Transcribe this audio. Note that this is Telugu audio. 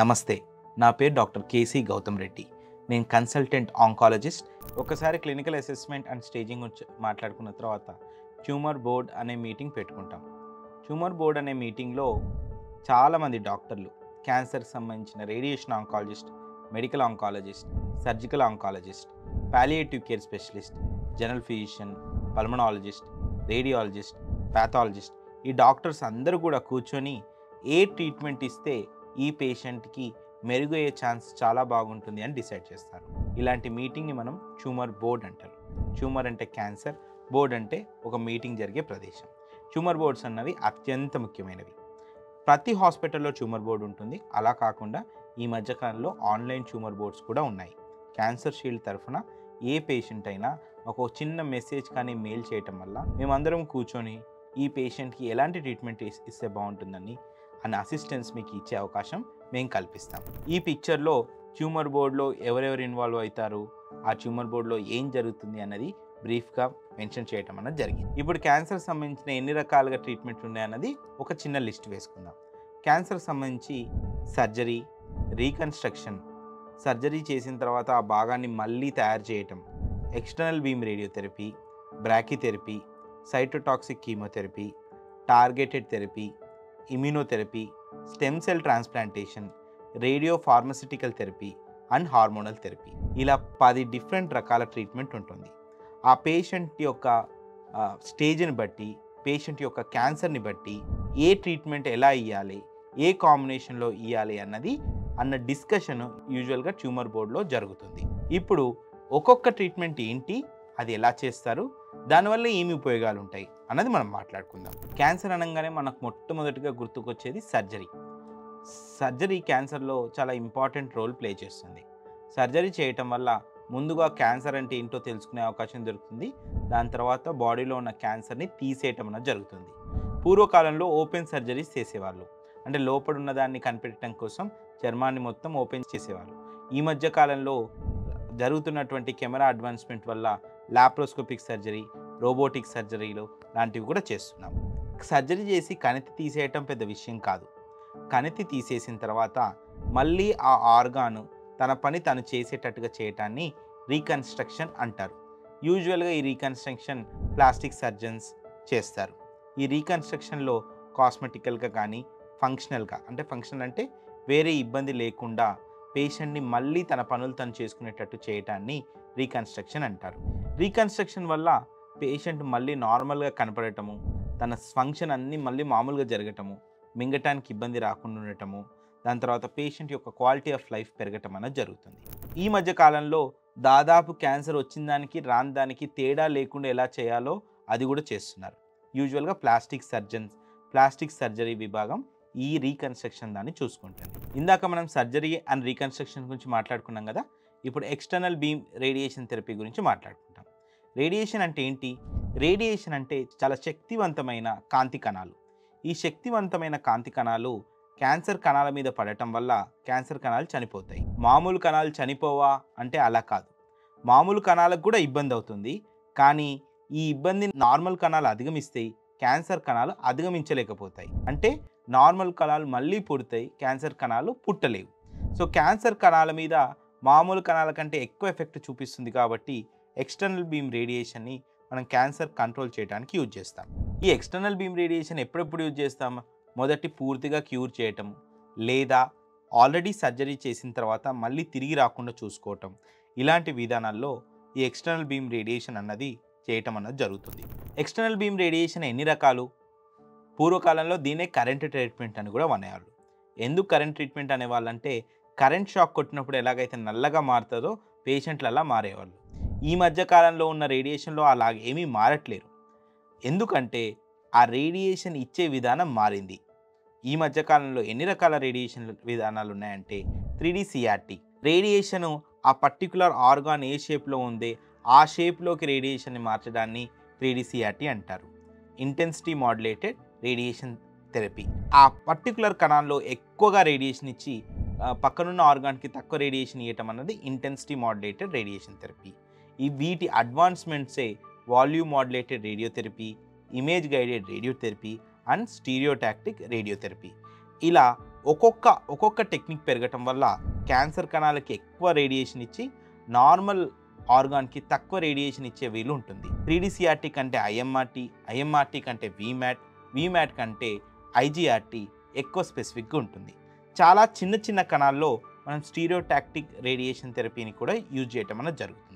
నమస్తే, నా పేరు డాక్టర్ కేసీ గౌతమ్ రెడ్డి. నేను కన్సల్టెంట్ ఆంకాలజిస్ట్. ఒకసారి క్లినికల్ అసెస్మెంట్ అండ్ స్టేజింగ్ గురించి మాట్లాడుకున్న తర్వాత ట్యూమర్ బోర్డ్ అనే మీటింగ్ పెట్టుకుంటాం. ట్యూమర్ బోర్డ్ అనే మీటింగ్లో చాలామంది డాక్టర్లు క్యాన్సర్కి సంబంధించిన radiation oncologist, medical oncologist, surgical oncologist, palliative care specialist, general physician, pulmonologist, radiologist, pathologist ఈ డాక్టర్స్ అందరూ కూడా కూర్చొని ఏ ట్రీట్మెంట్ ఇస్తే ఈ పేషెంట్కి మెరుగయ్యే ఛాన్స్ చాలా బాగుంటుంది అని డిసైడ్ చేస్తారు. ఇలాంటి మీటింగ్ని మనం ట్యూమర్ బోర్డ్ అంటారు. ట్యూమర్ అంటే క్యాన్సర్, బోర్డ్ అంటే ఒక మీటింగ్ జరిగే ప్రదేశం. ట్యూమర్ బోర్డ్స్ అన్నవి అత్యంత ముఖ్యమైనవి. ప్రతి హాస్పిటల్లో ట్యూమర్ బోర్డు ఉంటుంది. అలా కాకుండా ఈ మధ్యకాలంలో ఆన్లైన్ ట్యూమర్ బోర్డ్స్ కూడా ఉన్నాయి. క్యాన్సర్ షీల్డ్ తరఫున ఏ పేషెంట్ అయినా ఒక చిన్న మెసేజ్ కానీ మెయిల్ చేయటం వల్ల మేమందరం కూర్చొని ఈ పేషెంట్కి ఎలాంటి ట్రీట్మెంట్ ఇస్తే బాగుంటుందని అన్న అసిస్టెన్స్ మీకు ఇచ్చే అవకాశం మేము కల్పిస్తాం. ఈ పిక్చర్లో ట్యూమర్ బోర్డులో ఎవరెవరు ఇన్వాల్వ్ అవుతారు, ఆ ట్యూమర్ బోర్డులో ఏం జరుగుతుంది అన్నది బ్రీఫ్గా మెన్షన్ చేయటం అన్నది జరిగింది. ఇప్పుడు క్యాన్సర్ సంబంధించిన ఎన్ని రకాలుగా ట్రీట్మెంట్ ఉన్నాయన్నది ఒక చిన్న లిస్ట్ వేసుకుందాం. క్యాన్సర్ సంబంధించి సర్జరీ, రీకన్స్ట్రక్షన్, సర్జరీ చేసిన తర్వాత ఆ భాగాన్ని మళ్ళీ తయారు చేయటం, external beam radiotherapy, brachytherapy, cytotoxic chemotherapy, targeted therapy, immunotherapy, stem cell transplantation, radio pharmaceutical therapy and hormonal therapy. ఇలా 10 డిఫరెంట్ రకాల ట్రీట్మెంట్ ఉంటుంది. ఆ పేషెంట్ యొక్క స్టేజ్ని బట్టి, పేషెంట్ యొక్క క్యాన్సర్ని బట్టి ఏ ట్రీట్మెంట్ ఎలా ఇవ్వాలి, ఏ కాంబినేషన్లో ఇవ్వాలి అన్న డిస్కషన్ యూజువల్గా ట్యూమర్ బోర్డులో జరుగుతుంది. ఇప్పుడు ఒక్కొక్క ట్రీట్మెంట్ ఏంటి, అది ఎలా చేస్తారు, దానివల్ల ఏమి ఉపయోగాలు ఉంటాయి అన్నది మనం మాట్లాడుకుందాం. క్యాన్సర్ అనగానే మనకు మొట్టమొదటిగా గుర్తుకొచ్చేది సర్జరీ. సర్జరీ క్యాన్సర్లో చాలా ఇంపార్టెంట్ రోల్ ప్లే చేస్తుంది. సర్జరీ చేయటం వల్ల ముందుగా క్యాన్సర్ అంటే ఏంటో తెలుసుకునే అవకాశం దొరుకుతుంది. దాని తర్వాత బాడీలో ఉన్న క్యాన్సర్ని తీసేయటం అనేది జరుగుతుంది. పూర్వకాలంలో ఓపెన్ సర్జరీస్ చేసేవాళ్ళు, అంటే లోపల ఉన్న దాన్ని కనిపెట్టడం కోసం చర్మాన్ని మొత్తం ఓపెన్ చేసేవాళ్ళు. ఈ మధ్య కాలంలో జరుగుతున్నటువంటి కెమెరా అడ్వాన్స్మెంట్ వల్ల లాప్రోస్కోపిక్ సర్జరీ, రోబోటిక్ సర్జరీలు లాంటివి కూడా చేస్తున్నాం. సర్జరీ చేసి కణితి తీసేయటం పెద్ద విషయం కాదు. కణితి తీసేసిన తర్వాత మళ్ళీ ఆ ఆర్గాను తన పని తను చేసేటట్టుగా చేయటాన్ని రీకన్స్ట్రక్షన్ అంటారు. యూజువల్గా ఈ రీకన్స్ట్రక్షన్ ప్లాస్టిక్ సర్జన్స్ చేస్తారు. ఈ రీకన్స్ట్రక్షన్లో కాస్మెటికల్గా కానీ ఫంక్షనల్గా, అంటే ఫంక్షనల్ అంటే వేరే ఇబ్బంది లేకుండా పేషెంట్ని మళ్ళీ తన పనులు తను చేసుకునేటట్టు చేయటాన్ని రీకన్స్ట్రక్షన్ అంటారు. రీకన్స్ట్రక్షన్ వల్ల పేషెంట్ మళ్ళీ నార్మల్గా కనపడటము, తన ఫంక్షన్ అన్నీ మళ్ళీ మామూలుగా జరగటము, మింగటానికి ఇబ్బంది రాకుండా ఉండటము, దాని తర్వాత పేషెంట్ యొక్క క్వాలిటీ ఆఫ్ లైఫ్ పెరగటం అనేది జరుగుతుంది. ఈ మధ్య కాలంలో దాదాపు క్యాన్సర్ వచ్చిన దానికి రాని దానికి తేడా లేకుండా ఎలా చేయాలో అది కూడా చేస్తున్నారు. యూజువల్గా ప్లాస్టిక్ సర్జరీ విభాగం ఈ రీకన్స్ట్రక్షన్ దాన్ని చూసుకుంటుంది. ఇందాక మనం సర్జరీ అండ్ రీకన్స్ట్రక్షన్ గురించి మాట్లాడుకున్నాం కదా. ఇప్పుడు ఎక్స్టర్నల్ బీమ్ రేడియేషన్ థెరపీ గురించి మాట్లాడుకుంటాం. రేడియేషన్ అంటే ఏంటి? రేడియేషన్ అంటే చాలా శక్తివంతమైన కాంతి కణాలు. ఈ శక్తివంతమైన కాంతి కణాలు క్యాన్సర్ కణాల మీద పడటం వల్ల క్యాన్సర్ కణాలు చనిపోతాయి. మామూలు కణాలు చనిపోవా అంటే అలా కాదు. మామూలు కణాలకు కూడా ఇబ్బంది అవుతుంది, కానీ ఈ ఇబ్బంది నార్మల్ కణాలు అధిగమిస్తాయి, క్యాన్సర్ కణాలు అధిగమించలేకపోతాయి. అంటే నార్మల్ కణాలు మళ్ళీ పుడతాయి, క్యాన్సర్ కణాలు పుట్టలేవు. సో క్యాన్సర్ కణాల మీద మామూలు కణాల కంటే ఎక్కువ ఎఫెక్ట్ చూపిస్తుంది కాబట్టి ఎక్స్టర్నల్ బీమ్ రేడియేషన్ని మనం క్యాన్సర్ కంట్రోల్ చేయడానికి యూజ్ చేస్తాం. ఈ ఎక్స్టర్నల్ బీమ్ రేడియేషన్ ఎప్పుడెప్పుడు యూజ్ చేస్తాం? మొదటి పూర్తిగా క్యూర్ చేయటం, లేదా ఆల్రెడీ సర్జరీ చేసిన తర్వాత మళ్ళీ తిరిగి రాకుండా చూసుకోవటం, ఇలాంటి విధానాల్లో ఈ ఎక్స్టర్నల్ బీమ్ రేడియేషన్ అన్నది చేయటం అన్నది జరుగుతుంది. ఎక్స్టర్నల్ బీమ్ రేడియేషన్ ఎన్ని రకాలు? పూర్వకాలంలో దీన్నే కరెంట్ ట్రీట్మెంట్ అని కూడా అనేవాళ్ళు. ఎందుకు కరెంట్ ట్రీట్మెంట్ అనేవాళ్ళంటే కరెంట్ షాక్ కొట్టినప్పుడు ఎలాగైతే నల్లగా మారుతుందో పేషెంట్లు అలా మారేవాళ్ళు. ఈ మధ్య కాలంలో ఉన్న రేడియేషన్లో అలా ఏమీ మారట్లేరు. ఎందుకంటే ఆ రేడియేషన్ ఇచ్చే విధానం మారింది. ఈ మధ్యకాలంలో ఎన్ని రకాల రేడియేషన్ విధానాలు ఉన్నాయంటే 3D CRT. రేడియేషను ఆ పర్టికులర్ ఆర్గాన్ ఏ షేప్లో ఉందే ఆ షేప్లోకి రేడియేషన్ని మార్చడాన్ని 3D CRT అంటారు. Intensity modulated radiation therapy. ఆ పర్టికులర్ కణాల్లో ఎక్కువగా రేడియేషన్ ఇచ్చి పక్కనున్న ఆర్గాన్కి తక్కువ రేడియేషన్ ఇవ్వటం అన్నది ఇంటెన్సిటీ మాడ్యులేటెడ్ రేడియేషన్ థెరపీ. వీటి అడ్వాన్స్మెంట్సే volume modulated radiotherapy, image guided radiotherapy and stereotactic radiotherapy. ఇలా ఒక్కొక్క టెక్నిక్ పెరగటం వల్ల క్యాన్సర్ కణాలకి ఎక్కువ రేడియేషన్ ఇచ్చి నార్మల్ ఆర్గాన్కి తక్కువ రేడియేషన్ ఇచ్చే వీలు ఉంటుంది. 3DCRT కంటే ఐఎంఆర్టీ కంటే వీమ్యాట్ కంటే ఐజీఆర్టీ ఎక్కువ స్పెసిఫిక్గా ఉంటుంది. చాలా చిన్న కణాల్లో మనం స్టీరియోటాక్టిక్ రేడియేషన్ థెరపీని కూడా యూజ్ చేయటం అనేది జరుగుతుంది.